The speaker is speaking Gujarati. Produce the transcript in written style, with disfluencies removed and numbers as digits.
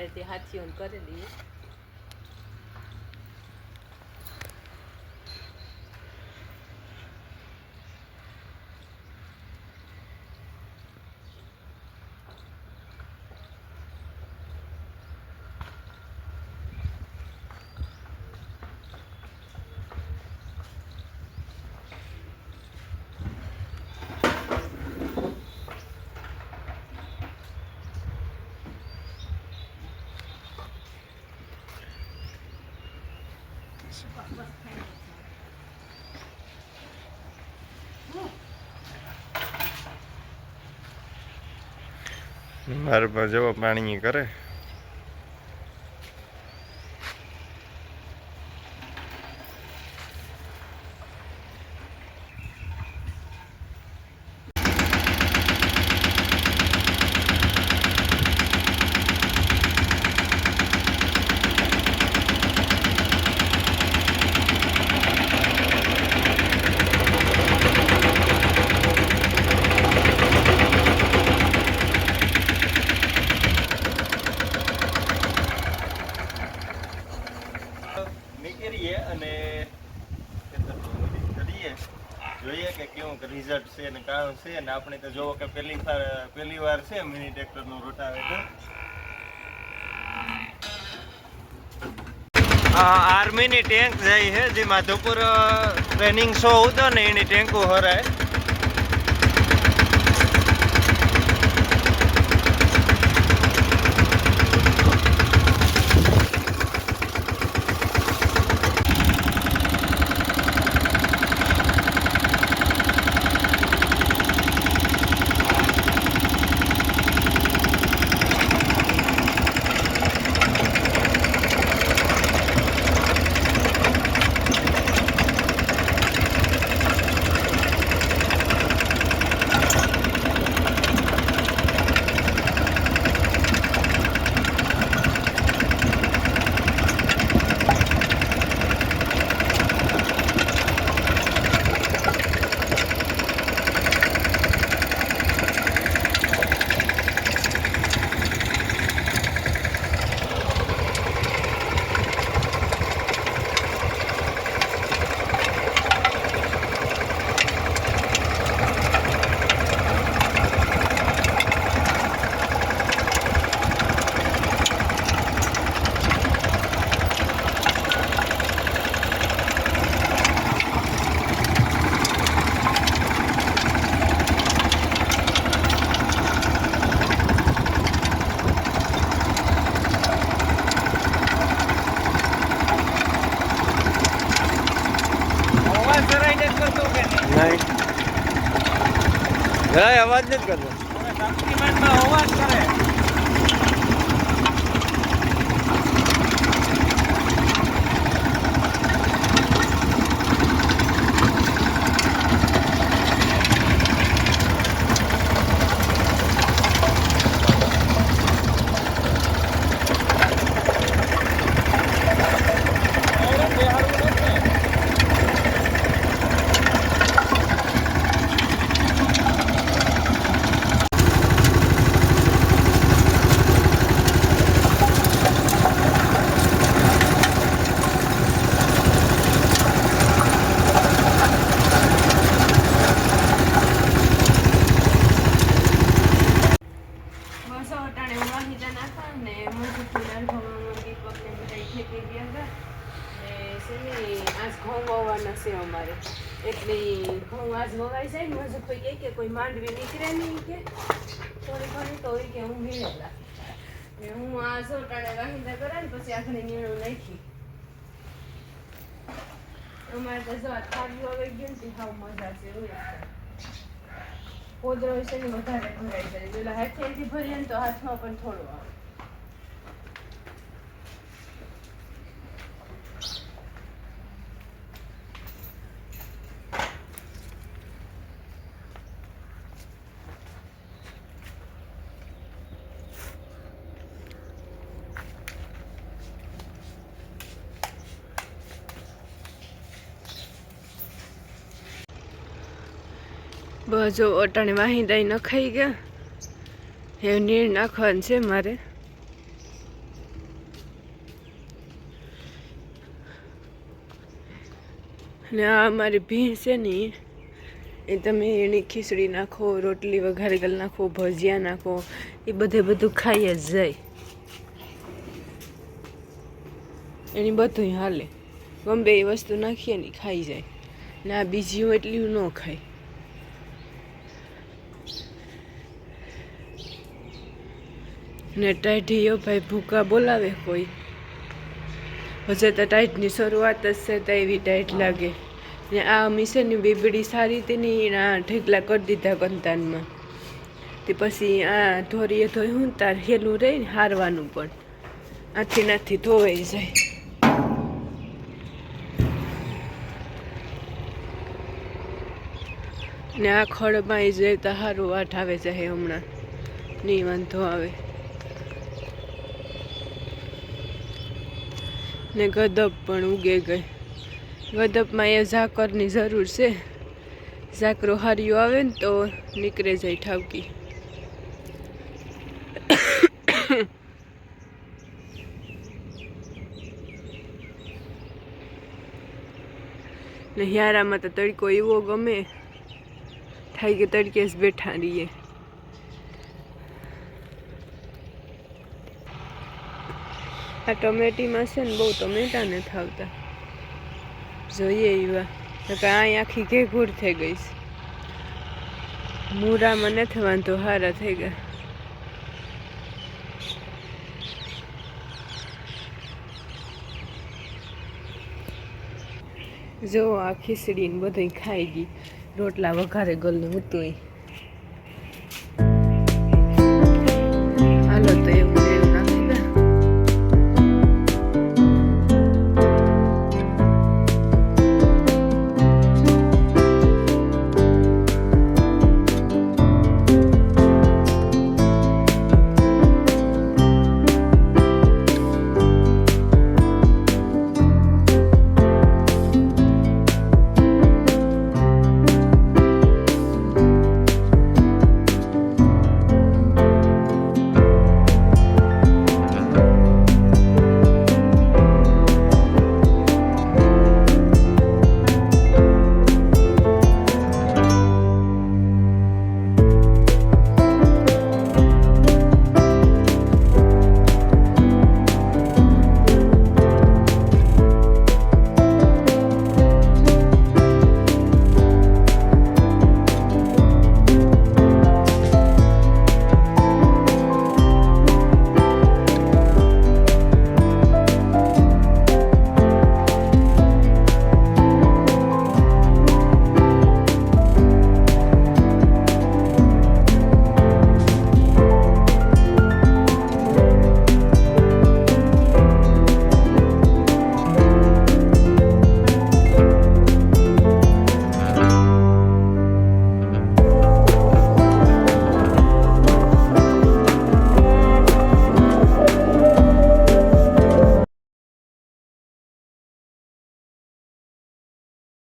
રીતે હાથીઓને કરી દઈએ. મારે પર જવો પાણી કરે. નીકળીએ અને જોઈએ કે કેવું રિઝલ્ટ છે ને કારણ છે ને આપણે તો જોવો કે પહેલી વાર છે મિની ટ્રેક્ટરનું રોટાવેટર. આર્મીની ટેન્ક જાય છે જે માધવપુર ટ્રેનિંગ શો હતો ને એની ટેન્કો હરાય. અવાજ નથી કરતો. અવાજ કરે. અમારે એટલે ઘઉં આજ વવાઈ જાય ને મજુ કોઈ કે કોઈ માંડવી નીકળે નહીં કે થોડી ઘણી તો હોય કે હું વીણેલા હું આ સોટાણે વાહિંદા કરે ને પછી આખને નીણું નાખી અમારે તો જો થાળીઓ આવી ગયું ને હાવ મજા છે એવું પોદરો છે ને વધારે ભરાઈ જાય પેલા હાથેથી ભરીએ ને તો હાથમાં પણ થોડું આવે. બસ જો અટાણે વાહિંદાઈ નખાઈ ગયા એ નીર નાખવાનું છે મારે. ને આ અમારી ભીણ છે ને એ તમે એની ખીચડી નાખો, રોટલી વઘારેલી નાખો, ભજીયા નાખો, એ બધું ખાઈ જ જાય. એની બધું હાલે, ગમે એ વસ્તુ નાખીએ ને ખાઈ જાય. ને આ બીજી એટલી ન ખાય. ને ટાઈઢીઓ ભાઈ ભૂકા બોલાવે કોઈ, હજે તો ટાઈટની શરૂઆત જ છે તો એવી ટાઈટ લાગે. ને આ મીસેની બીબડી સારી હતી ને એના ઢેકલા કરી દીધા કંતાનમાં. તે પછી આ ધોરીએ ધોઈ હું તાર હેલું રહી ને હારવાનું પણ આથી નાથી ધોવાઈ જાય. ને આ ખડમાં જાય તો સારું વાટ આવે જાય, હમણાં નહીં વાંધો આવે. ને ગદપ પણ ઉગે ગઈ. ગદપમાં એ ઝાકરની જરૂર છે. ઝાકરો હાર્યું આવે ને તો નીકળે જાય ઠાવકી. ને હિયારામાં તો તડકો એવો ગમે થાય કે તડકે જ બેઠા રહીએ. આ ટમેટીમાં છે ને બહુ ટમેટા નથી આવતા, જોઈએ એવા. અહીં આખી ઘેઘૂર થઈ ગઈ છે. મૂરામાં નથી વાંધો, હારા થઈ ગયા. જો આ ખીચડી ને બધું ખાઈ ગઈ. રોટલા વઘારે ગયેલું હતું.